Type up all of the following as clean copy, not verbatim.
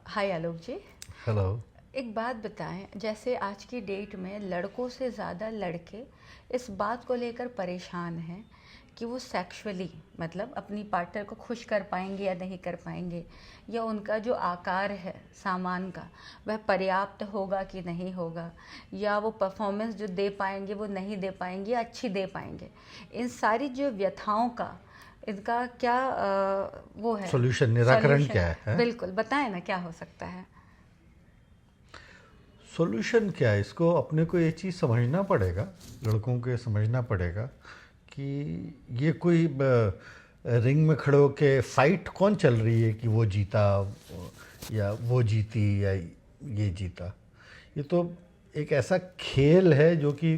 हाय आलोक जी। Hello. एक बात बताएं, जैसे आज की डेट में लड़कों से ज़्यादा लड़के इस बात को लेकर परेशान हैं कि वो सेक्सुअली मतलब अपनी पार्टनर को खुश कर पाएंगे या नहीं कर पाएंगे, या उनका जो आकार है सामान का वह पर्याप्त होगा कि नहीं होगा, या वो परफॉर्मेंस जो दे पाएंगे वो नहीं दे पाएंगे या अच्छी दे पाएंगे। इन सारी जो व्यथाओं का इनका क्या वो है सॉल्यूशन, निराकरण सॉल्यूशन? क्या है? बिल्कुल बताएं ना, क्या हो सकता है? सॉल्यूशन क्या है? इसको अपने को ये चीज़ समझना पड़ेगा, लड़कों को समझना पड़ेगा कि ये कोई रिंग में खड़े होके फाइट कौन चल रही है कि वो जीता या वो जीती या ये जीता। ये तो एक ऐसा खेल है जो कि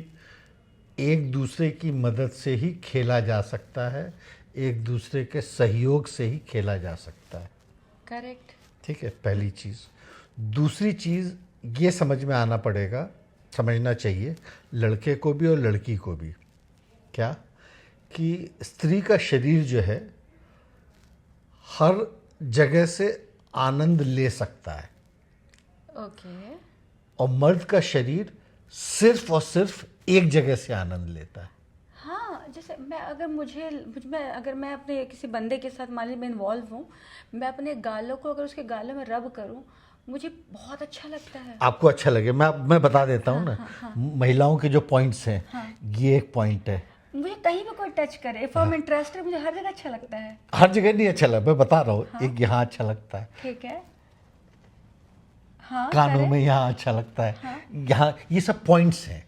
एक दूसरे की मदद से ही खेला जा सकता है, एक दूसरे के सहयोग से ही खेला जा सकता है। करेक्ट। ठीक है, पहली चीज़। दूसरी चीज़ ये समझ में आना पड़ेगा, समझना चाहिए लड़के को भी और लड़की को भी, क्या कि स्त्री का शरीर जो है हर जगह से आनंद ले सकता है ओके। और मर्द का शरीर सिर्फ और सिर्फ एक जगह से आनंद लेता है। हाँ, जैसे अगर मैं अपने किसी बंदे के साथ मान लीजिए मैं इन्वॉल्व हूँ, मैं अपने गालों को अगर उसके गालों में रब करूँ मुझे बहुत अच्छा लगता है। आपको अच्छा लगे, मैं बता देता हूँ ना। हाँ। महिलाओं के जो पॉइंट्स हैं, हाँ। ये एक पॉइंट है। मुझे कहीं भी कोई टच करे, इफ आई एम इंटरेस्टेड, मुझे हर जगह अच्छा लगता है। हर जगह नहीं अच्छा लगता, मैं बता रहा हूँ। एक यहाँ अच्छा लगता है, ठीक है। हाँ, कानों में यहाँ अच्छा लगता है। हाँ। यहाँ ये सब पॉइंट्स हैं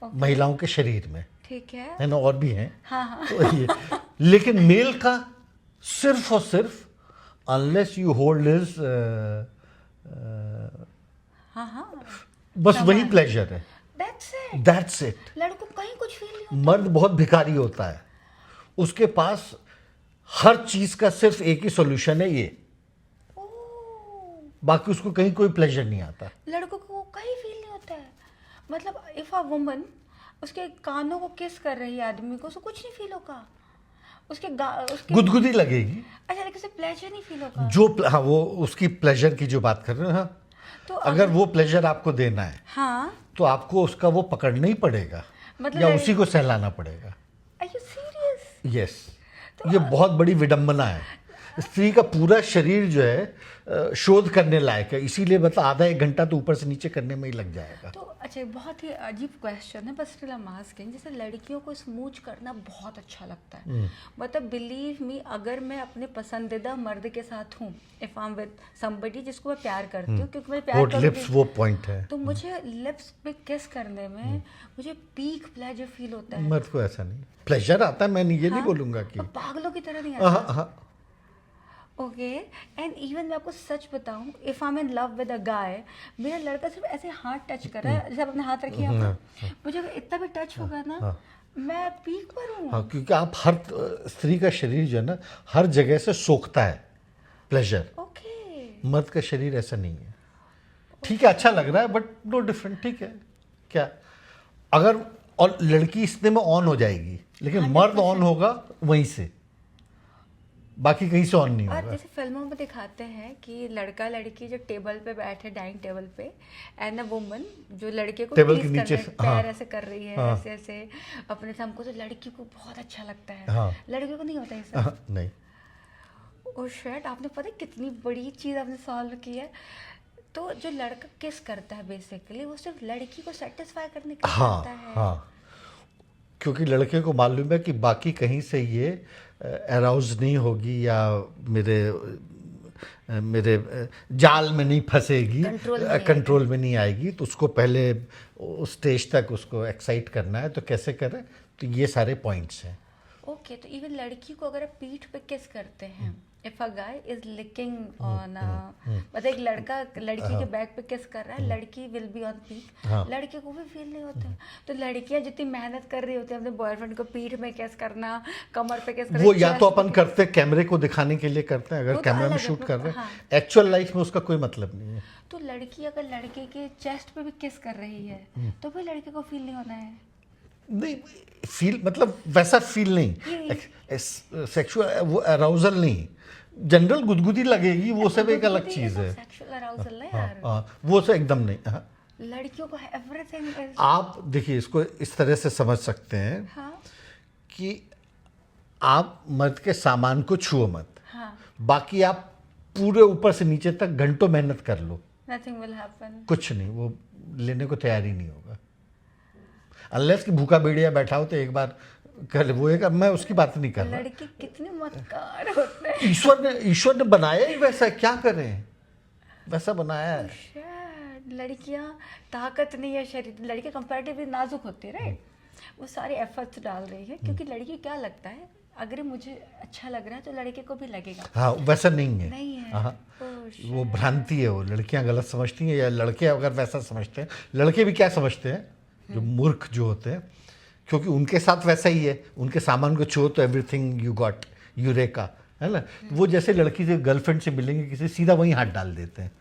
ओके। महिलाओं के शरीर में, ठीक है ना, और भी हैं। हाँ। तो ये लेकिन मेल का सिर्फ और सिर्फ अनलेस यू होल्ड हिज हाँ। बस वही प्लेजर है। That's it. लड़कों को कहीं कुछ फील नहीं होता। मर्द बहुत भिखारी होता है, उसके पास हर चीज का सिर्फ एक ही सॉल्यूशन है, ये, बाकी उसको कहीं कोई प्लेजर नहीं आता। लड़कों को कहीं फील नहीं होता है। मतलब इफ अ वुमन उसके कानों को किस कर रही है आदमी को, उसको कुछ नहीं फील होगा। उसके गुदगुदी लगेगी। अच्छा, लेकिन उसे प्लेजर नहीं फील होगा। हाँ, वो उसकी प्लेजर की जो बात कर रहे हो। हाँ, तो अगर वो प्लेजर आपको देना है, हाँ, तो आपको उसका वो पकड़ना ही पड़ेगा, मतलब या उसी को सहलाना पड़ेगा। Are you serious? यस, ये बहुत बड़ी विडंबना है। स्त्री का पूरा शरीर जो है शोध करने लायक है, इसीलिए मतलब आधा एक घंटा तो ऊपर से नीचे करने में ही लग जाएगा। तो अच्छा, बहुत ही अजीब क्वेश्चन है, बस स्टिल आई एम आस्किंग। जैसे लड़कियों को स्मूच करना बहुत अच्छा लगता है, मतलब बिलीव मी, अगर मैं अपने पसंदीदा मर्द के साथ हूँ, if I am with somebody जिसको मैं प्यार करती हूँ, क्योंकि मैं प्यार करूँगी, लिप्स वो पॉइंट है, तो मुझे लिप्स पे किस करने में मुझे पीक प्लेजर फील होता है। मर्द को ऐसा नहीं प्लेजर आता है। मैं ये नहीं बोलूंगा कि पागलों की तरह नहीं हाँ, आता। हाँ। ओके। एंड इवन मैं आपको सच बताऊं, if I am in love with a guy, मेरा लड़का सिर्फ ऐसे हाथ टच कर रहा है, जब अपने हाथ रखिए आप, मुझे अगर इतना भी टच होगा ना, मैं पीक पर हूँ। हाँ, क्योंकि आप हर स्त्री का शरीर जो है ना हर जगह से सोखता है प्लेजर। ओके। मर्द का शरीर ऐसा नहीं है। ठीक है, अच्छा लग रहा है बट नो डिफरेंट। ठीक है, क्या अगर और लड़की इतने में ऑन हो जाएगी, लेकिन मर्द ऑन होगा वहीं से, बाकी कहीं से ऑन नहीं और होगा। जैसे फिल्मों में दिखाते हैं कि लड़का लड़की जो टेबल पे बैठे, डाइनिंग टेबल पे, एंड अ वुमन जो लड़के को टेबल के tease नीचे कर रहे, पैर ऐसे कर रही है, हाँ। ऐसे ऐसे अपने से, हमको तो लड़की को बहुत अच्छा लगता है। हाँ। लड़के को नहीं होता ये सब। नहीं, और शायद आपने पता है कितनी बड़ी चीज़ आपने सॉल्व की है। तो जो लड़का किस करता है बेसिकली, वो सिर्फ लड़की को सेटिस्फाई करने के लिए हाँ, करता है। हाँ, क्योंकि लड़के को मालूम है कि बाकी कहीं से ये अराउज नहीं होगी या मेरे मेरे जाल में नहीं फंसेगी, कंट्रोल में नहीं आएगी, तो उसको पहले उस स्टेज तक उसको एक्साइट करना है। तो कैसे करें? तो ये सारे पॉइंट्स हैं। ओके। तो इवन लड़की को अगर आप पीठ पे किस करते हैं, if a guy is licking on, मतलब एक लड़का लड़की के बैक पे किस कर रहा है, लड़की विल बी ऑन पीक, लड़के को भी फील नहीं होता। तो लड़कियां जितनी मेहनत कर रही होती है अपने बॉयफ्रेंड को पीठ में किस करना, कमर पे किस करना, वो या तो अपन करते हैं कैमरे को दिखाने के लिए करते हैं, अगर वो तो कैमरा में अलग है, शूट वो कर तो- रहे हैं, हाँ। एक्चुअल लाइफ में उसका कोई मतलब नहीं है। तो लड़की अगर लड़के के चेस्ट पे भी किस कर रही है, तो फिर लड़के को फील नहीं होना है। नहीं, फील मतलब वैसा फील नहीं, सेक्सुअल वो अराउजल नहीं, जनरल गुदगुदी लगेगी, वो सब एक अलग गुदगुदी चीज़ तो है। सेक्सुअल अराउजल है हाँ यार। हाँ, वो सब एकदम नहीं। हाँ, लड़कियों को एवरीथिंग इज। आप देखिए इसको इस तरह से समझ सकते हैं हाँ कि आप मर्द के सामान को छुओ मत, हाँ, बाकी आप पूरे ऊपर से नीचे तक घंटों मेहनत कर लो, नथिंग विल हैपन। कुछ नहीं, वो लेने को तैयार ही नहीं होगा। अनलेस कि भूखा भेड़िया बैठा हो तो एक बार कर ले, वो एक, मैं उसकी बात नहीं कर रहा। लड़के कितने मक्कार होते हैं। ईश्वर ने बनाया ही वैसा, क्या करें, वैसा बनाया है। शायद लड़कियां ताकत नहीं है शरीर, लड़के कंपैरेटिवली नाजुक होते हैं राइट, वो सारे एफर्ट्स डाल रही है क्योंकि लड़की क्या लगता है अगर मुझे अच्छा लग रहा है तो लड़के को भी लगेगा। हाँ, वैसा नहीं है। नहीं है। हाँ, ओह, वो भ्रांति है, वो लड़कियां गलत समझती हैं, या लड़के अगर वैसा समझते हैं। लड़के भी क्या समझते हैं, जो मूर्ख जो होते हैं, क्योंकि उनके साथ वैसा ही है, उनके सामान को छुओ तो एवरीथिंग यू गॉट, यूरेका, है ना। वो जैसे लड़की से गर्लफ्रेंड से मिलेंगे किसी, सीधा वहीं हाथ डाल देते हैं,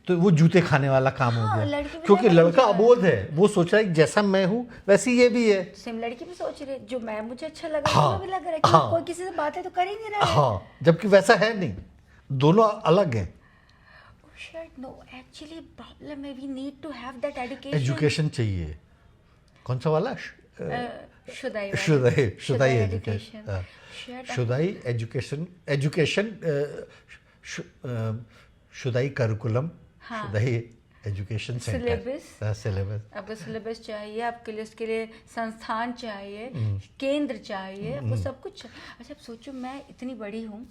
तो वो जूते खाने वाला काम हो हाँ, गया। लड़की भी क्योंकि लड़का लड़का भी अबोध है, वो सोच रहा है कि जैसा मैं हूँ वैसी ये भी है। सेम लड़की भी सोच रही है जो मैं मुझे अच्छा लग रहा है हाँ, तुम्हें भी लग रहा है कि हाँ। कोई किसी से बातें तो कर ही नहीं रहा है। हाँ, जबकि वैसा है नहीं, दोनों अलग हैं। शिट, नो एक्चुअली प्रॉब्लम है we need to have that education. Education चाहिए। कौन सा वाला? शुदाई शुदाई एजुकेशन। एजुकेशन, शुदाई एजुकेशन, शुदाई करिकुलम, हाँ। शुदाई एजुकेशन सेंटर, सिलेबस। आपको सिलेबस चाहिए, आपके लिए उसके लिए संस्थान चाहिए, केंद्र चाहिए, आपको सब कुछ। अच्छा अब सोचो, मैं इतनी बड़ी हूँ,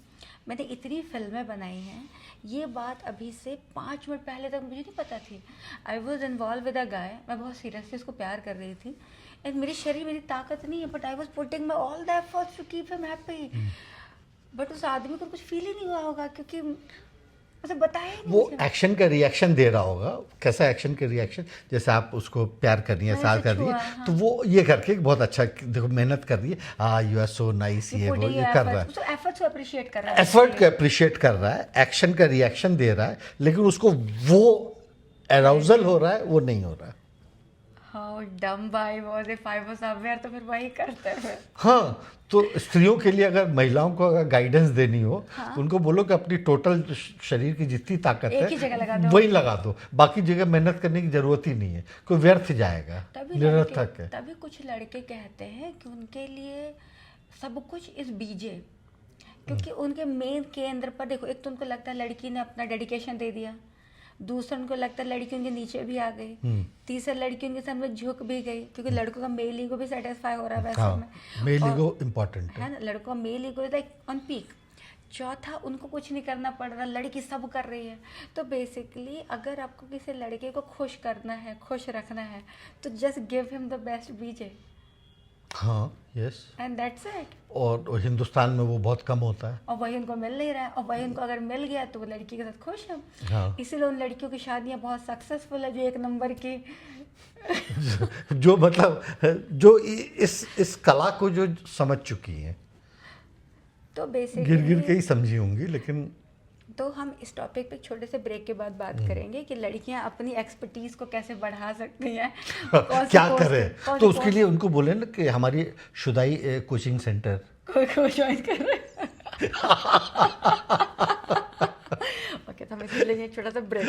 मैंने इतनी फिल्में बनाई हैं, ये बात अभी से 5 मिनट पहले तक मुझे नहीं पता थी। I was involve with a guy, मैं बहुत सीरियसली उसको प्यार कर रही थी, एंड मेरी शरीर मेरी ताकत नहीं है, but I was putting my all the efforts to keep him happy. But उस आदमी को कुछ फील ही नहीं हुआ होगा क्योंकि उसे बताया ही नहीं वो मुझे। एक्शन का रिएक्शन दे रहा होगा। कैसा एक्शन का रिएक्शन? जैसे आप उसको प्यार कर रही है, मैंने साल उसे कर रही छुआ, है, हाँ। तो वो ये करके बहुत अच्छा, देखो मेहनत कर रही है, यू आर सो नाइस, ये वो ये कर रहा है, एफर्ट्स को अप्रिशिएट कर रहा है, एफर्ट को अप्रिशिएट कर रहा है, एक्शन का रिएक्शन दे रहा है, लेकिन उसको वो अराउजल हो रहा है, वो नहीं हो रहा है। How dumb by was if I was aware, तो फिर वही करते हैं। हाँ, तो स्त्रियों के लिए अगर महिलाओं को अगर गाइडेंस देनी हो, हाँ। उनको बोलो कि अपनी टोटल शरीर की जितनी ताकत एक है ही जगह लगा दो। वही लगा दो, बाकी जगह मेहनत करने की जरूरत ही नहीं है, कोई व्यर्थ जाएगा, निरर्थक है। तभी कुछ लड़के कहते हैं कि उनके लिए सब कुछ इस बीजे, क्योंकि उनके मेन केंद्र पर देखो, एक तो उनको लगता है लड़की ने अपना डेडिकेशन दे दिया, दूसरा उनको लगता है लड़की उनके नीचे भी आ गई, तीसरा लड़की उनके सामने झुक भी गई, क्योंकि लड़कों का मेल ईगो भी सेटिस्फाई हो रहा है वैसे में। मेल और- ईगो इम्पोर्टेंट है। है ना, लड़कों का male ego is like on peak. चौथा, उनको कुछ नहीं करना पड़ रहा, लड़की सब कर रही है। तो बेसिकली अगर आपको किसी लड़के को खुश करना है, खुश रखना है, तो just give him the best BJ, हाँ, यस। And that's it. और हिंदुस्तान में वो बहुत कम होता है। और वही उनको मिल नहीं रहा है, और वही उनको अगर मिल गया तो वो लड़की के साथ खुश है। हाँ। इसीलिए उन लड़कियों की शादियां बहुत सक्सेसफुल है जो 1 नंबर की। जो मतलब जो इस कला को जो समझ चुकी हैं, तो गिर बेसिकली गिर के ही समझी होंगी, लेकिन तो हम इस टॉपिक पे छोटे से ब्रेक के बाद बात करेंगे कि लड़कियां अपनी एक्सपर्टीज को कैसे बढ़ा सकती हैं, क्या करें। तो उसके लिए उनको बोले ना कि हमारी शुदाई कोचिंग सेंटर कोई ज्वाइन कर रहे हैं। ओके, तो हम इसलिए लेंगे एक छोटा सा ब्रेक।